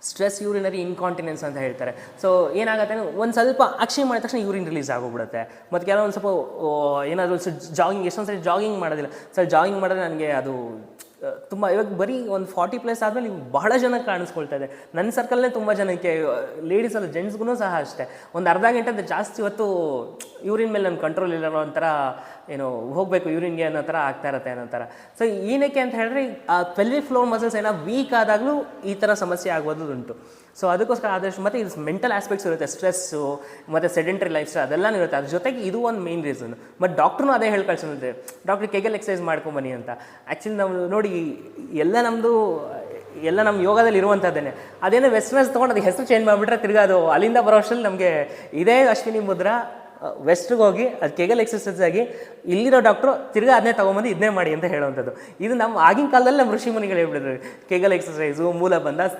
Stress urinary incontinence ಅಂತ ಹೇಳ್ತಾರೆ. So ಏನಾಗುತ್ತೆ ಒಂದು ಸ್ವಲ್ಪ ಅಕ್ಷಿ ಮಾಡಿದ ತಕ್ಷಣ ಯೂರಿನ್ ರಿಲೀಸ್ ಆಗೋಗ್ಬಿಡುತ್ತೆ. ಮತ್ತು ಕೆಲವೊಂದು ಸ್ವಲ್ಪ ಏನಾದರೂ ಜಾಗಿಂಗ್, ಎಷ್ಟೊಂದು ಸರಿ ಜಾಗಿಂಗ್ ಮಾಡೋದಿಲ್ಲ ಸರ್. ಜಾಗಿಂಗ್ ಮಾಡಿದ್ರೆ ನನಗೆ ಅದು ತುಂಬ, ಇವಾಗ ಬರೀ ಒಂದು 40+ ಆದಮೇಲೆ ನೀವು ಬಹಳ ಜನ ಕಾಣಿಸ್ಕೊಳ್ತಾ ಇದೆ. ನನ್ನ ಸರ್ಕಲ್ನೇ ತುಂಬ ಜನಕ್ಕೆ, ಲೇಡೀಸ್ ಅಲ್ಲ ಜೆಂಟ್ಸ್ಗೂ ಸಹ ಅಷ್ಟೇ, ಒಂದು ಅರ್ಧ ಗಂಟೆ ಅಂತ ಜಾಸ್ತಿ ಹೊತ್ತು ಯೂರಿನ್ ಮೇಲೆ ನನ್ನ ಕಂಟ್ರೋಲ್ ಇಲ್ಲ ಅನ್ನೋ ಒಂಥರ, ಏನು ಹೋಗಬೇಕು ಯೂರಿನ್ಗೆ ಅನ್ನೋ ಥರ ಆಗ್ತಾ ಇರುತ್ತೆ ಅನ್ನೋ ಥರ. ಸೊ ಏನಕ್ಕೆ ಅಂತ ಹೇಳಿದ್ರೆ ಆ ಪೆಲ್ವಿಕ್ ಫ್ಲೋರ್ ಮಸಲ್ಸ್ ಏನೋ ವೀಕ್ ಆದಾಗಲೂ ಈ ಥರ ಸಮಸ್ಯೆ ಆಗೋದುಂಟು. ಸೊ ಅದಕ್ಕೋಸ್ಕರ ಆದಷ್ಟು ಮತ್ತು ಇದು ಮೆಂಟಲ್ ಆಸ್ಪೆಕ್ಟ್ಸ್ ಇರುತ್ತೆ, ಸ್ಟ್ರೆಸ್ಸು ಮತ್ತು ಸೆಡೆಂಟ್ರಿ ಲೈಫ್ ಸ್ಟೈಲ್ ಅದೆಲ್ಲನೂ ಇರುತ್ತೆ. ಅದ್ರ ಜೊತೆಗೆ ಇದು ಒಂದು ಮೇನ್ ರೀಸನ್. ಬಟ್ ಡಾಕ್ಟ್ರೂ ಅದೇ ಹೇಳಿ ಕಳ್ಸೋದಿದೆ, ಡಾಕ್ಟ್ರ್ ಕೆಗೆಲ್ ಎಕ್ಸಸೈಸ್ ಮಾಡ್ಕೊಂಬನ್ನಿ ಅಂತ. ಆ್ಯಕ್ಚುಲಿ ನಾವು ನೋಡಿ ಎಲ್ಲ ನಮ್ಮ ಯೋಗದಲ್ಲಿ ಇರುವಂಥದ್ದೇನೆ. ಅದೇನೋ ವೆಸ್ಟರ್ನರ್ಸ್ ತೊಗೊಂಡು ಅದಕ್ಕೆ ಹೆಸರು ಚೇಂಜ್ ಮಾಡಿಬಿಟ್ರೆ ತಿರ್ಗಿ ಅದು ಅಲ್ಲಿಂದ ಬರೋ ಅಷ್ಟರಲ್ಲಿ ನಮಗೆ ಇದೇ ಅಶ್ವಿನಿ ಮುದ್ರಾ ವೆಸ್ಟ್ಗೆ ಹೋಗಿ ಅದು ಕೆಗಲ್ ಎಕ್ಸಸೈಸ್ ಆಗಿ ಇಲ್ಲಿರೋ ಡಾಕ್ಟ್ರು ತಿರ್ಗಿ ಅದನ್ನೇ ತೊಗೊಂಬಂದು ಇದನ್ನೇ ಮಾಡಿ ಅಂತ ಹೇಳುವಂಥದ್ದು. ಇದು ನಮ್ಮ ಆಗಿನ ಕಾಲದಲ್ಲಿ ನಮ್ಮ ಋಷಿ ಮುನಿಗಳು ಹೇಳ್ಬಿಟ್ಟಿದ್ರು, ಕೆಗಲ್ ಎಕ್ಸಸೈಸು, ಮೂಲಬಂಧ,